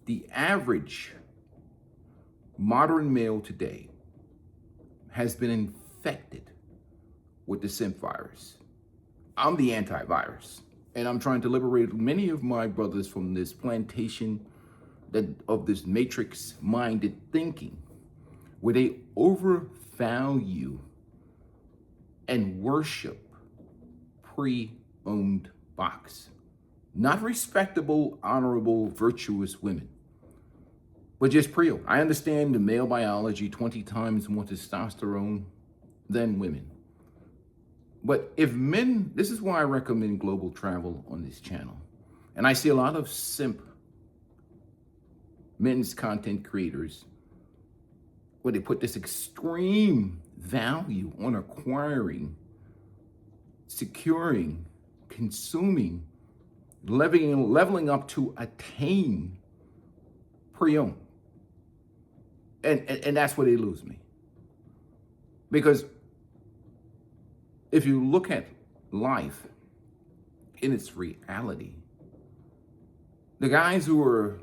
The average modern male today has been infected with the simp virus. I'm the antivirus, and I'm trying to liberate many of my brothers from this plantation of this matrix-minded thinking, where they overvalue and worship pre-owned box. Not respectable, honorable, virtuous women, but just pre-owned. I understand the male biology 20 times more testosterone than women. But if men, this is why I recommend global travel on this channel. And I see a lot of simp men's content creators where they put this extreme value on acquiring, securing, consuming, leveling up to attain pre-owned. And that's where they lose me. Because if you look at life in its reality, the guys who are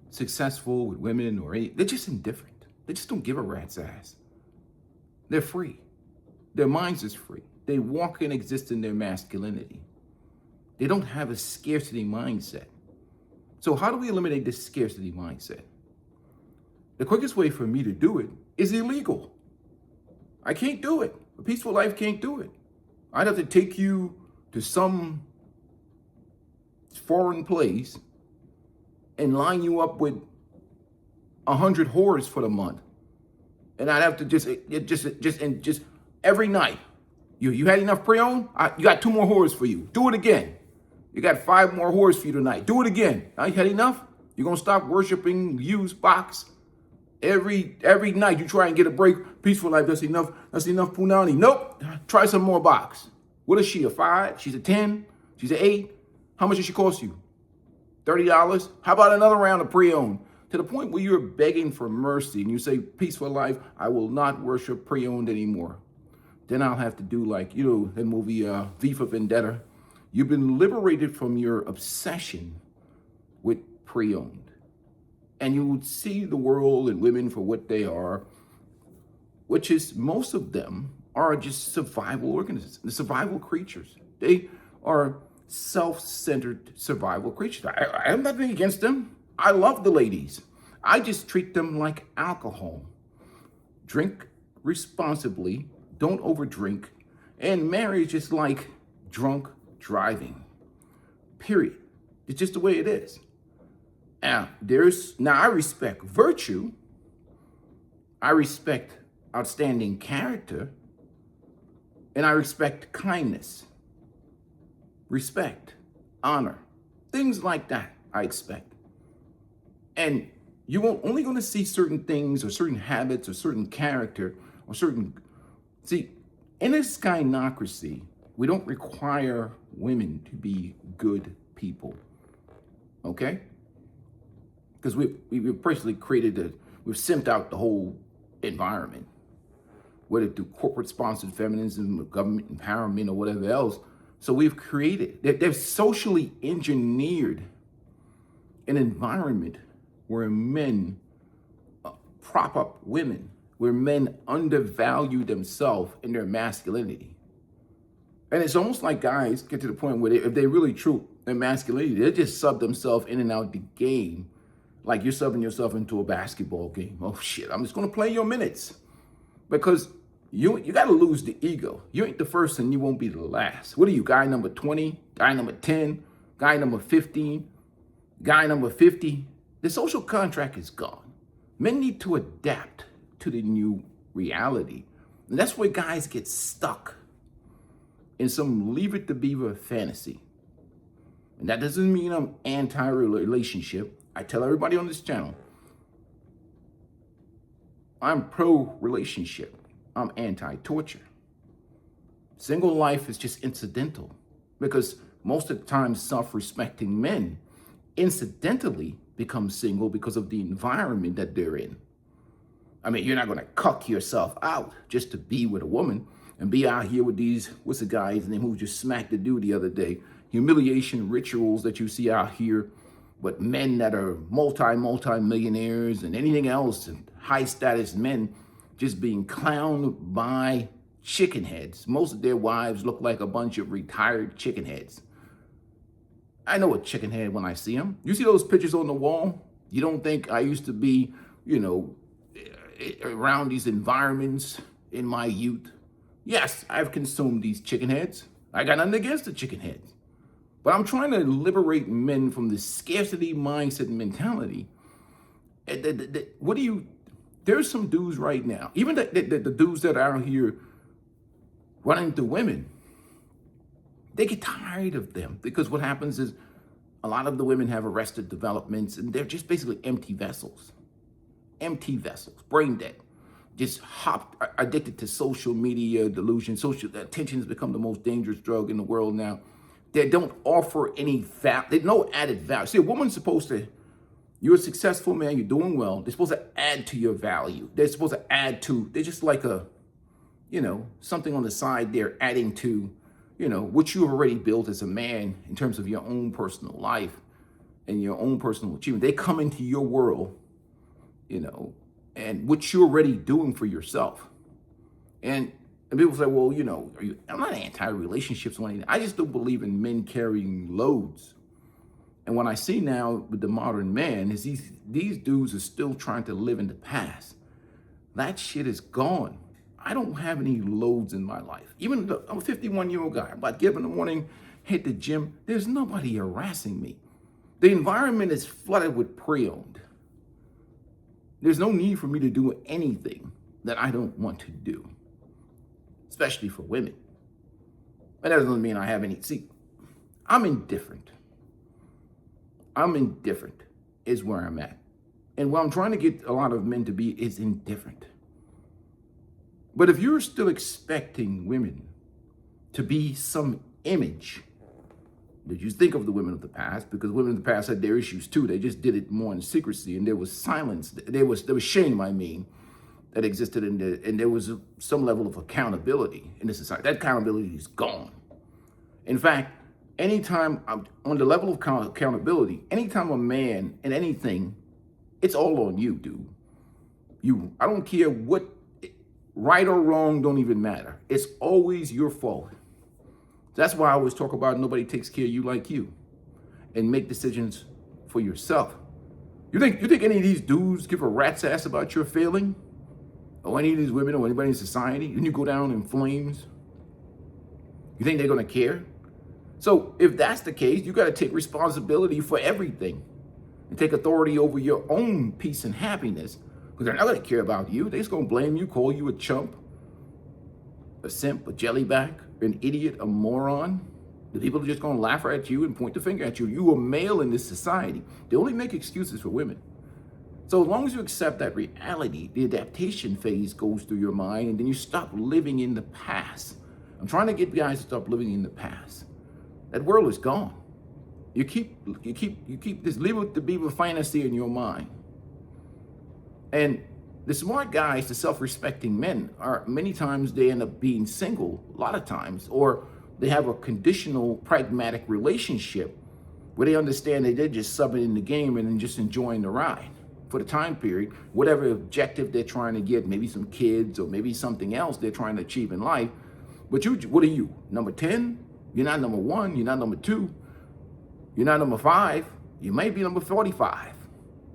successful with women they're just indifferent. They just don't give a rat's ass. They're free. Their minds is free. They walk and exist in their masculinity. They don't have a scarcity mindset. So how do we eliminate this scarcity mindset? The quickest way for me to do it is illegal. I can't do it. A peaceful life can't do it. I'd have to take you to some foreign place and line you up with 100 whores for the month. And I'd have to just every night. You had enough pre-owned? You got 2 more whores for you. Do it again. You got 5 more whores for you tonight. Do it again. Now you had enough? You're gonna stop worshiping used box? Every night you try and get a break. Peaceful life, that's enough punani. Nope, try some more box. What is she, a 5? She's a 10? She's an 8? How much does she cost you? $30? How about another round of pre-owned? To the point where you're begging for mercy and you say, peaceful life, I will not worship pre-owned anymore. Then I'll have to do like, that movie V for Vendetta. You've been liberated from your obsession with pre-owned. And you would see the world and women for what they are, which is most of them are just survival organisms, the survival creatures. They are self-centered survival creatures. I have nothing against them. I love the ladies. I just treat them like alcohol. Drink responsibly, don't overdrink, and marriage is like drunk driving. Period. It's just the way it is. Now, I respect virtue. I respect outstanding character. And I respect kindness, respect, honor, things like that I expect. And you're only going to see certain things or certain habits or certain character or see, in a skynocracy, we don't require women to be good people, okay? Because we've personally we've simped out the whole environment, whether through corporate-sponsored feminism or government empowerment or whatever else. So they've socially engineered an environment where men prop up women, where men undervalue themselves in their masculinity. And it's almost like guys get to the point where if they really true their masculinity, they just sub themselves in and out the game, like you're subbing yourself into a basketball game. Oh shit, I'm just gonna play your minutes. Because you gotta lose the ego. You ain't the first and you won't be the last. What are you, guy number 20, guy number 10, guy number 15, guy number 50? The social contract is gone. Men need to adapt to the new reality. And that's where guys get stuck in some leave it to beaver fantasy. And that doesn't mean I'm anti-relationship. I tell everybody on this channel, I'm pro-relationship. I'm anti-torture. Single life is just incidental because most of the time self-respecting men incidentally become single because of the environment that they're in. I mean, you're not going to cuck yourself out just to be with a woman and be out here with these, what's the guy's name who just smacked the dude the other day? Humiliation rituals that you see out here But men that are multi millionaires and anything else, and high status men just being clowned by chicken heads. Most of their wives look like a bunch of retired chicken heads. I know a chicken head when I see them. You see those pictures on the wall? You don't think I used to be, around these environments in my youth? Yes, I've consumed these chicken heads. I got nothing against the chicken heads. But I'm trying to liberate men from the scarcity mindset and mentality. There's some dudes right now, even the dudes that are out here running through women, they get tired of them because what happens is a lot of the women have arrested developments and they're just basically empty vessels, brain dead, just addicted to social media delusion. Social attention has become the most dangerous drug in the world now. They don't offer any value. There's no added value. See, a woman's supposed to, you're a successful man, you're doing well. They're supposed to add to your value. They're supposed to they're just like something on the side there adding to, what you already built as a man in terms of your own personal life and your own personal achievement. They come into your world, and what you're already doing for yourself. And people say, well, I'm not anti-relationships or anything. I just don't believe in men carrying loads. And what I see now with the modern man is these dudes are still trying to live in the past. That shit is gone. I don't have any loads in my life. I'm a 51-year-old guy. I'm about to get up in the morning, hit the gym. There's nobody harassing me. The environment is flooded with pre-owned. There's no need for me to do anything that I don't want to do, especially for women. But that doesn't mean I have any. See, I'm indifferent. Is where I'm at. And what I'm trying to get a lot of men to be is indifferent. But if you're still expecting women to be some image, did you think of the women of the past? Because women of the past had their issues too. They just did it more in secrecy, and there was silence. There was shame, that existed and there was some level of accountability in the society. That accountability is gone. In fact, anytime I'm on the level of accountability, anytime a man in anything, it's all on you, dude. I don't care what, right or wrong, don't even matter. It's always your fault. That's why I always talk about nobody takes care of you like you, and make decisions for yourself. You think any of these dudes give a rat's ass about your failing? Or any of these women or anybody in society? And you go down in flames? You think they're gonna care? So if that's the case, you gotta take responsibility for everything and take authority over your own peace and happiness, because they're not gonna care about you. They're just gonna blame you, call you a chump, a simp, a jellyback, an idiot, a moron. The people are just gonna laugh at you and point the finger at you. You are male in this society. They only make excuses for women. So as long as you accept that reality, the adaptation phase goes through your mind, and then you stop living in the past. I'm trying to get guys to stop living in the past. That world is gone. You keep this leave to be a fantasy in your mind. And the smart guys, the self-respecting men, are many times they end up being single, a lot of times, or they have a conditional, pragmatic relationship where they understand that they're just subbing in the game and then just enjoying the ride for the time period, whatever objective they're trying to get, maybe some kids or maybe something else they're trying to achieve in life. But what are you, number 10? You're not number 1, you're not number 2, you're not number 5, you may be number 45.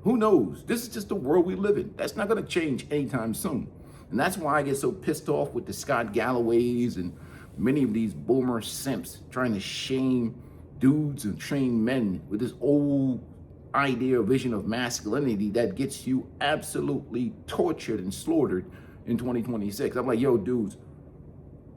Who knows? This is just the world we live in. That's not gonna change anytime soon. And that's why I get so pissed off with the Scott Galloways and many of these boomer simps trying to shame dudes and shame men with this old idea or vision of masculinity that gets you absolutely tortured and slaughtered in 2026. I'm like, yo, dudes,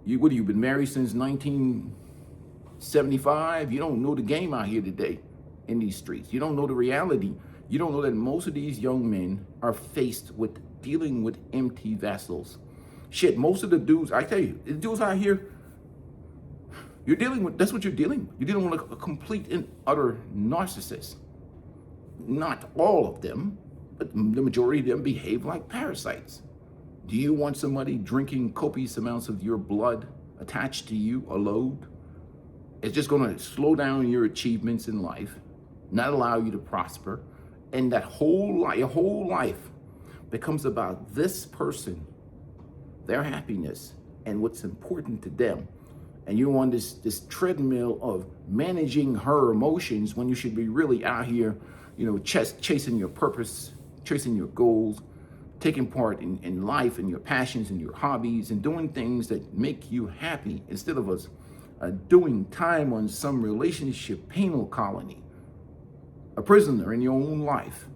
you've been married since 1975? You don't know the game out here today in these streets. You don't know the reality. You don't know that most of these young men are faced with dealing with empty vessels. Shit, most of the dudes, I tell you, the dudes out here, that's what you're dealing with. You're dealing with a complete and utter narcissist. Not all of them, but the majority of them behave like parasites. Do you want somebody drinking copious amounts of your blood attached to you, a load? It's just gonna slow down your achievements in life. not allow you to prosper. And that your whole life becomes about this person, their happiness, and what's important to them. And you're on this treadmill of managing her emotions when you should be really out here, chasing your purpose, chasing your goals, taking part in life and your passions and your hobbies and doing things that make you happy instead of us doing time on some relationship penal colony, a prisoner in your own life.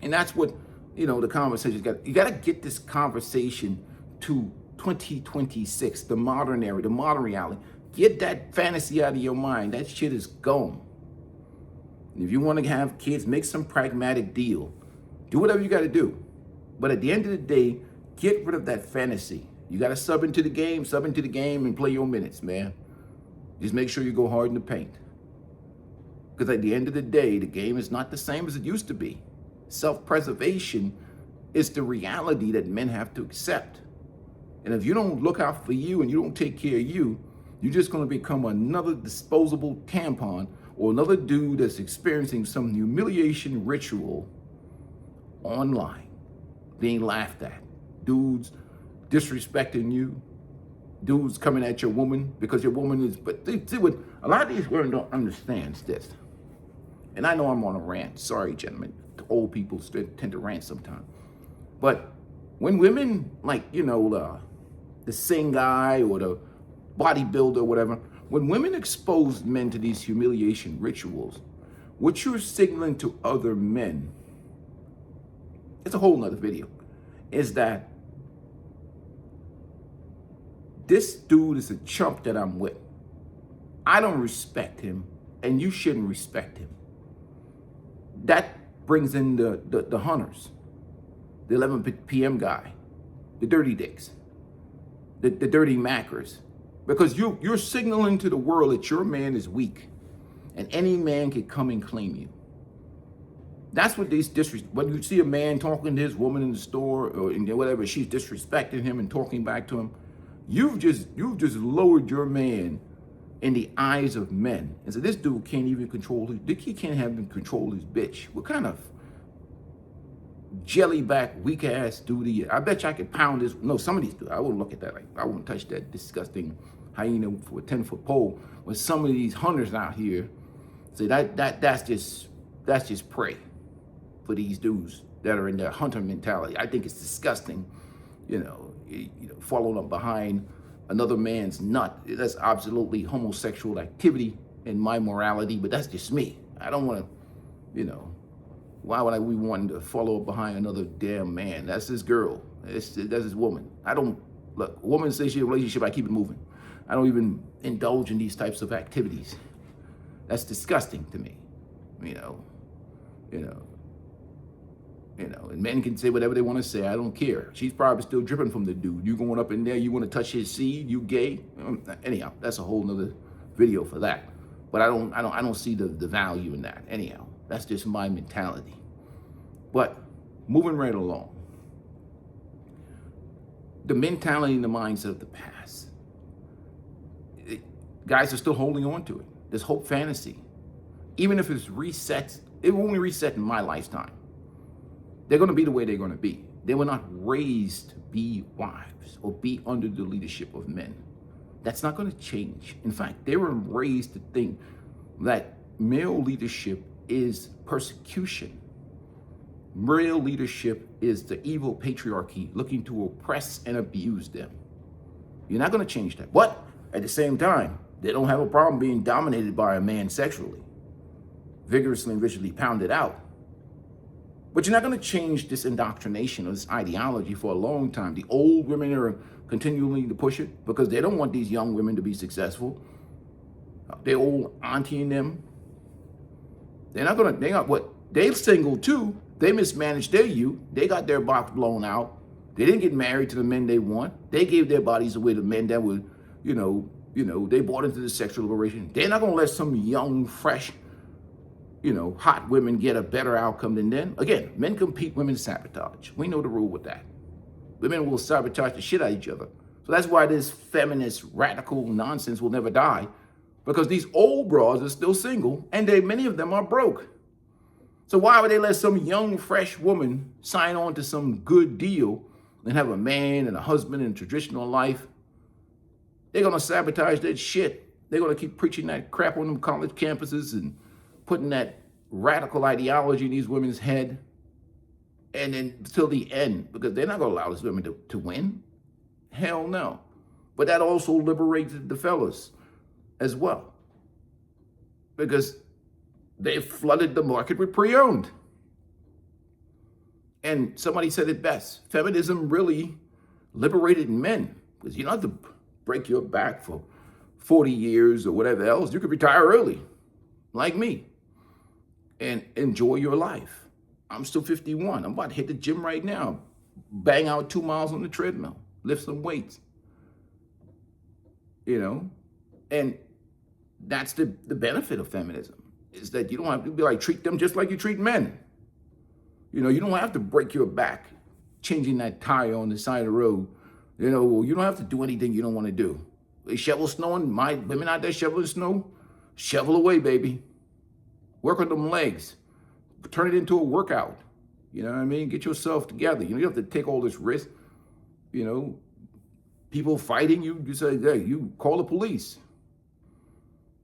And that's what, the conversation you got to get this conversation to 2026, the modern era, the modern reality. Get that fantasy out of your mind. That shit is gone. And if you want to have kids, make some pragmatic deal. Do whatever you got to do. But at the end of the day, get rid of that fantasy. You got to sub into the game and play your minutes, man. Just make sure you go hard in the paint. Because at the end of the day, the game is not the same as it used to be. Self-preservation is the reality that men have to accept. And if you don't look out for you and you don't take care of you, you're just going to become another disposable tampon or another dude that's experiencing some humiliation ritual online, being laughed at. Dudes disrespecting you. Dudes coming at your woman because your woman is, but see what a lot of these women don't understand is this. And I know I'm on a rant. Sorry, gentlemen. The old people tend to rant sometimes. But when women the sing guy or the bodybuilder or whatever, when women expose men to these humiliation rituals, what you're signaling to other men, it's a whole nother video, is that this dude is a chump that I'm with. I don't respect him, and you shouldn't respect him. That brings in the hunters, the 11 p.m. guy, the dirty dicks, the dirty mackers, because you're signaling to the world that your man is weak, and any man can come and claim you. That's what these when you see a man talking to his woman in the store or whatever, she's disrespecting him and talking back to him, you've just lowered your man in the eyes of men. And so this dude can't even he can't have him control his bitch. What kind of jellyback, weak ass dude he is? I bet you I could pound this. No, some of these dudes, I wouldn't look at that. Like, I wouldn't touch that disgusting hyena for a 10-foot pole. But some of these hunters out here say that's just prey for these dudes that are in their hunter mentality. I think it's disgusting, following up behind another man's nut. That's absolutely homosexual activity in my morality, but that's just me. I don't want to, why would we want to follow up behind another damn man? That's his girl. That's his woman. Look, a woman says she's in a relationship, I keep it moving. I don't even indulge in these types of activities. That's disgusting to me, and men can say whatever they want to say. I don't care. She's probably still dripping from the dude. You going up in there, you want to touch his seed, you gay. Anyhow, that's a whole nother video for that. But I don't see the value in that. Anyhow, that's just my mentality. But moving right along, the mentality and the mindset of the past. Guys are still holding on to it. This hope fantasy. Even if it's reset, it will only reset in my lifetime. They're going to be the way they're going to be. They were not raised to be wives or be under the leadership of men. That's not going to change. In fact, they were raised to think that male leadership is persecution. Male leadership is the evil patriarchy looking to oppress and abuse them. You're not going to change that. But at the same time, they don't have a problem being dominated by a man sexually, vigorously and viciously pounded out. But you're not going to change this indoctrination or this ideology for a long time. The old women are continuing to push it because they don't want these young women to be successful. They're old auntie them. They're single too. They mismanaged their youth. They got their box blown out. They didn't get married to the men they want. They gave their bodies away to men that were, they bought into the sexual liberation. They're not going to let some young, fresh, hot women get a better outcome than them. Again, men compete, women sabotage. We know the rule with that. Women will sabotage the shit out of each other. So that's why this feminist radical nonsense will never die. because these old bras are still single, and many of them are broke. So why would they let some young, fresh woman sign on to some good deal and have a man and a husband in traditional life? They're going to sabotage that shit. They're going to keep preaching that crap on them college campuses and putting that radical ideology in these women's head. And then till the end, because they're not going to allow these women to win. Hell no. But that also liberated the fellas as well, because they flooded the market with pre-owned. And somebody said it best: feminism really liberated men, because you don't have to break your back for 40 years or whatever else. You could retire early, like me, and enjoy your life. I'm still 51. I'm about to hit the gym right now, bang out 2 miles on the treadmill, lift some weights, and that's the benefit of feminism, is that you don't have to be like, treat them just like you treat men. You don't have to break your back changing that tire on the side of the road. You don't have to do anything you don't want to do. They shovel snow, and my women out there shoveling snow, shovel away, baby. Work on them legs. Turn it into a workout. You know what I mean? Get yourself together. You don't have to take all this risk. People fighting, you say, hey, you call the police.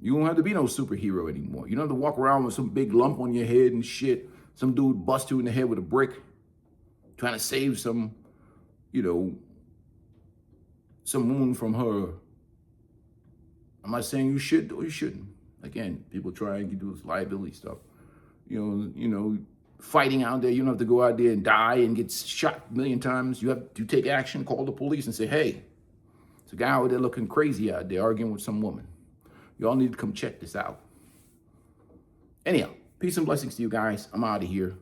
You don't have to be no superhero anymore. You don't have to walk around with some big lump on your head and shit. Some dude bust you in the head with a brick, trying to save some wound from her. I'm not saying you should or you shouldn't. Again, people try and do this liability stuff. Fighting out there, you don't have to go out there and die and get shot a million times. You have to take action, call the police and say, hey, there's a guy out there looking crazy out there arguing with some woman. Y'all need to come check this out. Anyhow, peace and blessings to you guys. I'm out of here.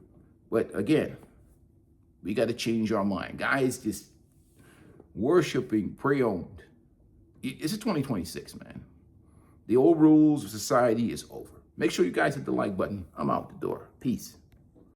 But again, we got to change our mind. Guys just worshiping pre-owned. It's 2026, man. The old rules of society is over. Make sure you guys hit the like button. I'm out the door. Peace.